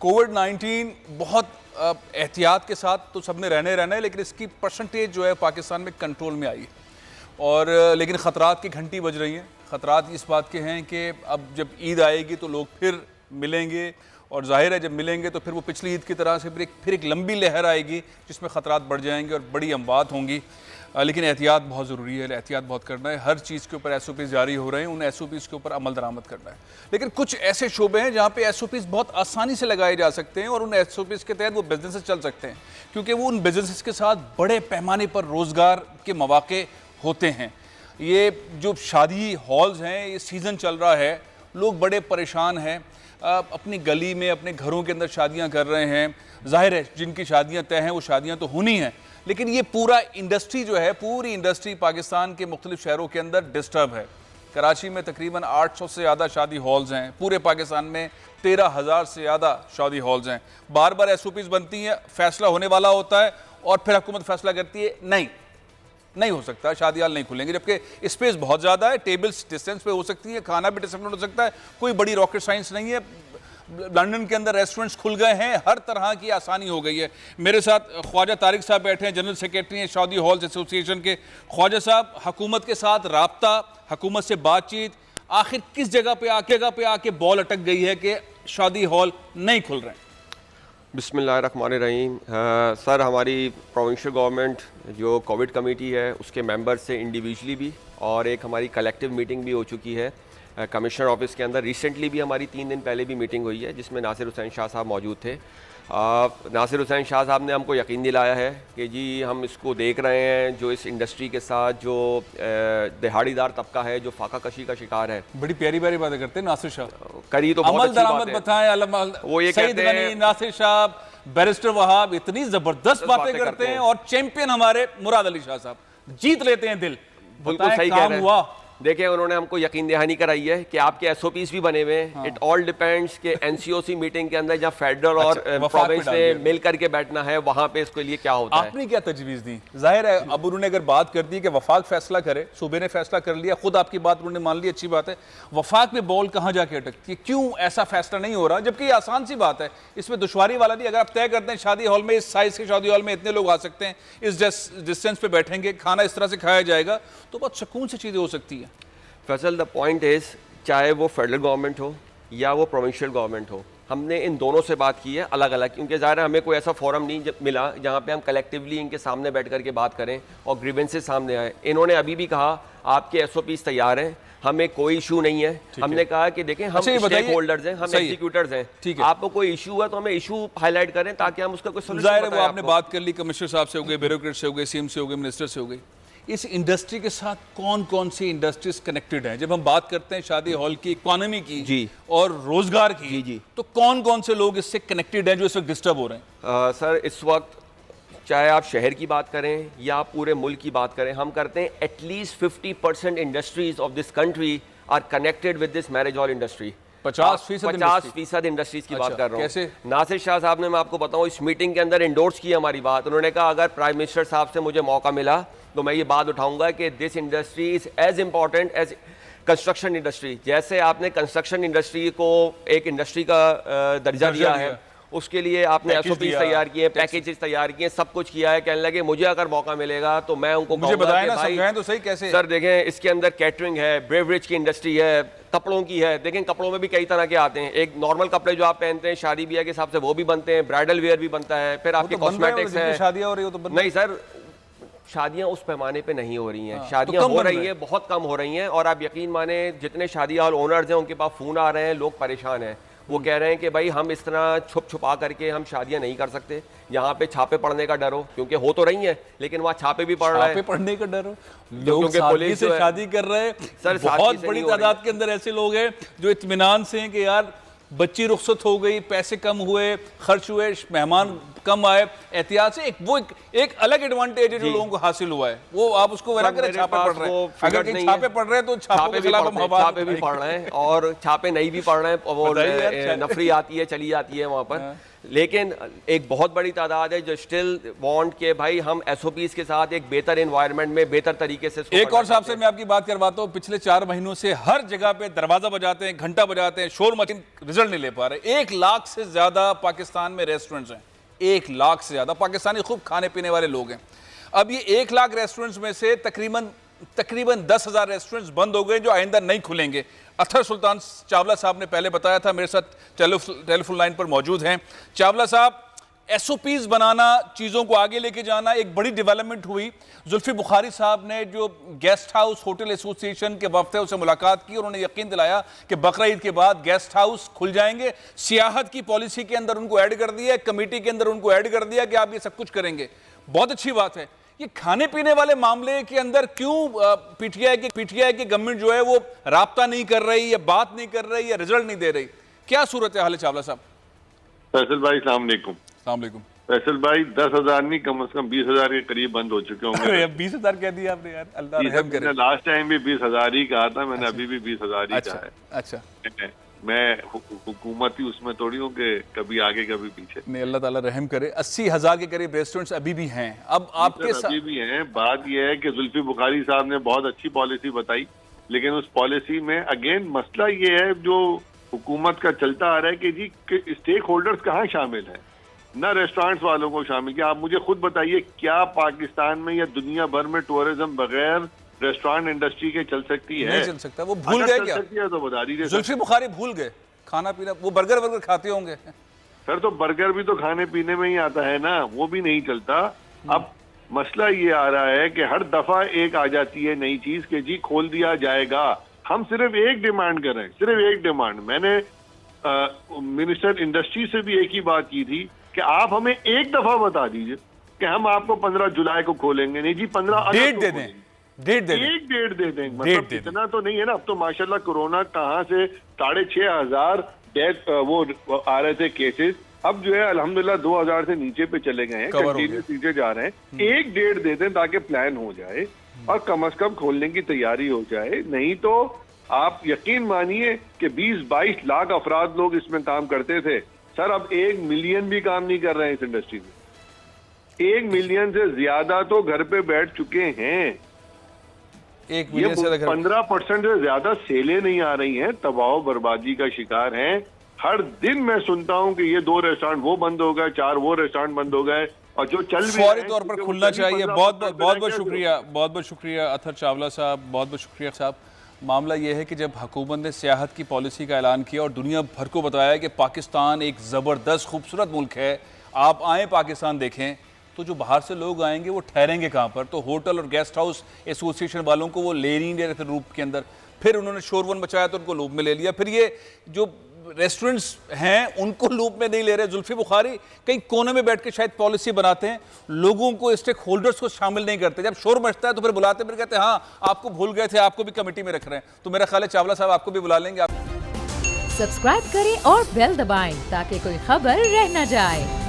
कोविड-19 बहुत एहतियात के साथ तो सबने रहना है, लेकिन इसकी परसेंटेज जो है पाकिस्तान में कंट्रोल में आई है। और लेकिन ख़तरात की घंटी बज रही हैं। ख़तरात इस बात के हैं कि अब जब ईद आएगी तो लोग फिर मिलेंगे, और जाहिर है जब मिलेंगे तो फिर वो पिछली ईद की तरह से फिर एक लंबी लहर आएगी जिसमें ख़तरात बढ़ जाएंगे और बड़ी अमवात होंगी। लेकिन एहतियात बहुत ज़रूरी है, एहतियात बहुत करना है। हर चीज़ के ऊपर SOPs जारी हो रहे हैं, उन SOPs के ऊपर अमल दरामद करना है। लेकिन कुछ ऐसे शोबे हैं जहाँ पे SOPs बहुत आसानी से लगाए जा सकते हैं और उन SOPs के तहत वो बिजनेसेस चल सकते हैं, क्योंकि वो उन बिजनेसेस के साथ बड़े पैमाने पर रोज़गार के मौके होते हैं। ये जो शादी हॉल्स हैं, ये सीज़न चल रहा है, लोग बड़े परेशान हैं, अपनी गली में अपने घरों के अंदर शादियां कर रहे हैं। जाहिर है जिनकी शादियां तय हैं वो शादियां तो होनी हैं, लेकिन ये पूरा इंडस्ट्री जो है, पूरी इंडस्ट्री पाकिस्तान के मुख्तलिफ शहरों के अंदर डिस्टर्ब है। कराची में तकरीबन 800 से ज़्यादा शादी हॉल्स हैं, पूरे पाकिस्तान में 13,000 से ज़्यादा शादी हॉल्स हैं। बार बार SOPs बनती हैं, फैसला होने वाला होता है और फिर हुकूमत फैसला करती है नहीं हो सकता, शादी हाल नहीं खुलेंगे, जबकि स्पेस बहुत ज़्यादा है, टेबल्स डिस्टेंस पे हो सकती है, खाना भी डिस्टेंस हो सकता है, कोई बड़ी रॉकेट साइंस नहीं है। लंदन के अंदर रेस्टोरेंट्स खुल गए हैं, हर तरह की आसानी हो गई है। मेरे साथ ख्वाजा तारिक साहब बैठे हैं, जनरल सेक्रेटरी हैं शादी हॉल्स एसोसिएशन के। ख्वाजा साहब, हुकूमत के साथ राब्ता, हुकूमत से बातचीत, आखिर किस जगह पे आके बॉल अटक गई है कि शादी हॉल नहीं खुल रहे हैं? बिस्मिल्लाहिर्रहमानिर्रहीम। सर, हमारी प्रोविंशियल गवर्नमेंट जो कोविड कमेटी है उसके मेंबर्स से इंडिविजुअली भी और एक हमारी कलेक्टिव मीटिंग भी हो चुकी है कमिश्नर ऑफिस के अंदर। रिसेंटली भी हमारी 3 दिन पहले भी मीटिंग हुई है जिसमें नासिर हुसैन शाह साहब मौजूद थे। नासिर हुसैन शाह साहब ने हमको यकीन दिलाया है कि जी हम इसको देख रहे हैं, जो इस इंडस्ट्री के साथ जो दिहाड़ीदार तबका है जो फाका कशी का शिकार है। बड़ी प्यारी बातें करते हैं नासिर शाह, करी तो बहुत अच्छी बात है। बताएं, वो ये कहते हैं नासिर शाह, बैरिस्टर वहाब इतनी जबरदस्त बातें करते हैं, और चैंपियन हमारे मुराद अली शाह साहब जीत लेते हैं दिल। बिल्कुल सही कह रहे हैं। देखिए, उन्होंने हमको यकीन दहानी कराई है कि आपके SOPs भी बने हुए हैं। इट ऑल डिपेंड्स के NCOC मीटिंग के अंदर जहाँ फेडरल और प्रोविंस से मिल करके बैठना है, वहाँ पे इसके लिए क्या होता है। आपने क्या तजवीज़ दी? जाहिर है अब उन्होंने अगर बात कर दी कि वफाक फैसला करे, सूबे ने फैसला कर लिया, खुद आपकी बात उन्होंने मान ली, अच्छी बात है। वफाक में बॉल कहाँ जाके अटकती है? क्यों ऐसा फैसला नहीं हो रहा? जबकि ये आसान सी बात है, इसमें दुश्वारी वाला नहीं। अगर आप तय करते हैं शादी हॉल में इस साइज के शादी हॉल में इतने लोग आ सकते हैं, इस डिस्टेंस पे बैठेंगे, खाना इस तरह से खाया जाएगा, तो बहुत सुकून से चीज़ें हो सकती हैं। फैसल, द पॉइंट इज़, चाहे वो फेडरल गवर्नमेंट हो या वो प्रोविंशियल गवर्नमेंट हो, हमने इन दोनों से बात की है अलग अलग, क्योंकि ज़ाहिर है हमें कोई ऐसा फोरम नहीं मिला जहाँ पे हम कलेक्टिवली इनके सामने बैठ कर के बात करें और ग्रीवेंसेस सामने आए। इन्होंने अभी भी कहा आपके SOPs तैयार हैं, हमें कोई इशू नहीं है। हमने कहा कि देखें, हम स्टेक होल्डर्स हैं, हम एग्जीक्यूटर्स हैं, आपको कोई इशू है तो हमें इशू हाईलाइट करें ताकि हम उसका कोई सोल्यूशन बताएं। वो आपने बात कर ली, कमिश्नर साहब से हो गए, ब्यूरोक्रेट से हो गए, CM से हो गए, मिनिस्टर से हो गई। इस इंडस्ट्री के साथ कौन कौन सी इंडस्ट्रीज कनेक्टेड हैं? जब हम बात करते हैं शादी हॉल की, इकोनॉमी की जी और रोजगार की जी, तो कौन कौन से लोग इससे कनेक्टेड हैं जो इस वक्त डिस्टर्ब हो रहे हैं? सर, इस वक्त चाहे आप शहर की बात करें या पूरे मुल्क की बात करें, हम करते हैं at least 50% industries of this country are connected with this marriage hall industry. 50% industries की बात कर रहा हूँ। नासिर शाह साहब ने, मैं आपको बताऊँ, इस मीटिंग के अंदर इंडोर्स की हमारी बात। उन्होंने कहा अगर प्राइम मिनिस्टर साहब से मुझे मौका मिला तो मैं ये बात उठाऊंगा कि this industry is as important as construction industry. जैसे आपने कंस्ट्रक्शन इंडस्ट्री को एक इंडस्ट्री का दर्जा दिया है, उसके लिए आपने SOPs तैयार किए, पैकेजेस तैयार किए, सब कुछ किया है। कहने लगे मुझे अगर मौका मिलेगा तो मैं उनको बताया ना, समझाएं तो सही कैसे। सर देखें, इसके अंदर कैटरिंग है, ब्रेवरेज की इंडस्ट्री है, कपड़ों की है। देखें, कपड़ों में भी कई तरह के आते हैं। एक नॉर्मल कपड़े जो आप पहनते हैं शादी ब्याह के हिसाब से वो भी बनते हैं, ब्राइडल वेयर भी बनता है, फिर आपके कॉस्मेटिक्स है। शादियां हो रही हो तो नहीं सर, शादियां उस पैमाने पे नहीं हो रही हैं। शादियां हो रही हैं, बहुत कम हो रही हैं। और आप यकीन माने, जितने शादी हॉल ओनर्स हैं उनके पास फ़ोन आ रहे हैं, लोग परेशान हैं। वो कह रहे हैं कि भाई हम इस तरह छुपा करके हम शादियां नहीं कर सकते। यहाँ पे छापे पड़ने का डर हो, क्योंकि हो तो रही हैं लेकिन वहाँ छापे भी पड़ रहे हैं। छापे पड़ने का डर हो, लोग पुलिस से शादी कर रहे हैं। सर, बहुत बड़ी तादाद के अंदर ऐसे लोग हैं जो इत्मीनान से हैं कि यार बच्ची रुखसत हो गई, पैसे कम हुए, खर्च हुए, मेहमान कम आए, एहतियात से एक अलग एडवांटेज है जो लोगों को हासिल हुआ है। वो आप उसको वरा करें, छापे पड़ रहे हैं। अगर कहीं छापे पड़ रहे हैं तो छापे भी पड़ रहे हैं और छापे नहीं भी पड़ रहे हैं, वो नफरी आती है, चली जाती है वहाँ पर। लेकिन एक बहुत बड़ी तादाद है जो स्टिल वांट के भाई हम एसओपीज के साथ एक बेहतर एनवायरनमेंट में बेहतर तरीके से एक और साहब से मैं आपकी बात करवाता हूँ, पिछले 4 महीनों से हर जगह पे दरवाजा बजाते हैं, घंटा बजाते हैं, शोर मशीन, रिजल्ट नहीं ले पा रहे। 1 लाख से ज्यादा पाकिस्तान में रेस्टोरेंट्स हैं, 1 लाख से ज्यादा पाकिस्तानी खूब खाने पीने वाले लोग हैं। अब ये 1 लाख रेस्टोरेंट्स में से तकरीबन 10,000 रेस्टोरेंट्स बंद हो गए जो आइंदा नहीं खुलेंगे। अथर सुल्तान चावला साहब ने पहले बताया था, मेरे साथ टेलीफोन लाइन पर मौजूद हैं। चावला साहब, एसओपीज बनाना, चीज़ों को आगे लेके जाना, एक बड़ी डेवलपमेंट हुई। जुल्फी बुखारी साहब ने जो गेस्ट हाउस होटल एसोसिएशन के वफ्द है उससे मुलाकात की, उन्होंने यकीन दिलाया कि बकरा ईद के बाद गेस्ट हाउस खुल जाएंगे। सियाहत की पॉलिसी के अंदर उनको ऐड कर दिया, कमेटी के अंदर उनको ऐड कर दिया कि आप ये सब कुछ करेंगे। बहुत अच्छी बात है। ये खाने पीने वाले मामले के अंदर क्यों पीटीआई की गवर्नमेंट जो है वो राब्ता नहीं कर रही, या बात नहीं कर रही, या रिजल्ट नहीं दे रही? क्या सूरत हाल है चावला साहब? फैसल भाई अस्सलाम वालेकुम। अस्सलाम वालेकुम। फैसल भाई 10,000 नहीं, कम से कम 20,000 के करीब बंद हो चुके होंगे। 20,000 कह दिया आपने यार, अल्लाह रहम करे। लास्ट टाइम भी 20,000 ही कहा था मैंने, अभी भी 20,000 ही कहा है। अच्छा, मैं हुकूमती उसमें थोड़ी हूँ कि कभी आगे कभी पीछे। नहीं, अल्लाह ताला रहम करे। 80,000 के करीब रेस्टोरेंट्स अभी भी हैं। अब आपके साथ अभी भी हैं। बात यह है कि जुल्फी बुखारी साहब ने बहुत अच्छी पॉलिसी बताई, लेकिन उस पॉलिसी में अगेन मसला ये है जो हुकूमत का चलता आ रहा है कि जी स्टेक होल्डर्स कहाँ शामिल हैं, ना रेस्टोरेंट्स वालों को शामिल किया। आप मुझे खुद बताइए, क्या पाकिस्तान में या दुनिया भर में टूरिज्म बगैर रेस्टोरेंट इंडस्ट्री के चल सकती है? नहीं चल सकता। वो भूल गए क्या? तो बता दीजिए। जुल्फी बुखारी भूल गए खाना पीना। वो बर्गर खाते होंगे सर, तो बर्गर भी तो खाने पीने में ही आता है ना, वो भी नहीं चलता। अब मसला ये आ रहा है कि हर दफा एक आ जाती है नई चीज कि जी खोल दिया जाएगा। हम सिर्फ एक डिमांड कर रहे हैं, सिर्फ एक डिमांड। मैंने मिनिस्टर इंडस्ट्री से भी एक ही बात की थी कि आप हमें एक दफा बता दीजिए कि हम आपको 15 जुलाई को खोलेंगे। नहीं जी, 15 अगस्त डेट दे दें, डेट दे दें, एक डेट दे दें। मतलब इतना तो नहीं है ना। अब तो माशाल्लाह कोरोना कहाँ से 6,500 डेथ वो आ रहे थे केसेस, अब जो है अल्हम्दुलिल्लाह 2,000 से नीचे पे चले गए हैं, कंटिन्यूस नीचे जा रहे हैं। एक डेट दे दें ताकि प्लान हो जाए और कम से कम खोलने की तैयारी हो जाए। नहीं तो आप यकीन मानिए कि 20-22 लाख अफराद लोग इसमें काम करते थे सर, अब 1 मिलियन भी काम नहीं कर रहे हैं इस इंडस्ट्री में। 1 मिलियन से ज्यादा तो घर पे बैठ चुके हैं। 1 मिलियन से 15% से ज्यादा सेलें नहीं आ रही हैं, तबाह बर्बादी का शिकार हैं। हर दिन मैं सुनता हूं कि ये 2 रेस्टोरेंट वो बंद हो गए, 4 वो रेस्टोरेंट बंद हो गए, और जो चल भी फौरी तौर पर खुलना चाहिए। बहुत शुक्रिया अथर चावला साहब, बहुत शुक्रिया साहब। मामला यह है कि जब हुकूमत ने सियाहत की पॉलिसी का ऐलान किया और दुनिया भर को बताया कि पाकिस्तान एक ज़बरदस्त खूबसूरत मुल्क है, आप आएँ पाकिस्तान देखें, तो जो बाहर से लोग आएंगे वो ठहरेंगे कहाँ पर? तो होटल और गेस्ट हाउस एसोसिएशन वालों को वो ले नहीं दे रहे थे रूप के अंदर। फिर उन्होंने शोरवन मचाया तो उनको लूप में ले लिया। फिर ये जो रेस्टोरेंट्स हैं उनको लूप में नहीं ले रहे। जुल्फी बुखारी कहीं कोने में बैठ के शायद पॉलिसी बनाते हैं, लोगों को, स्टेक होल्डर्स को शामिल नहीं करते। जब शोर मचता है तो फिर बुलाते, फिर कहते हैं हाँ आपको भूल गए थे, आपको भी कमेटी में रख रहे हैं। तो मेरा ख्याल है चावला साहब आपको भी बुला लेंगे। सब्सक्राइब करें और बेल दबाएं ताकि कोई खबर रह न जाए।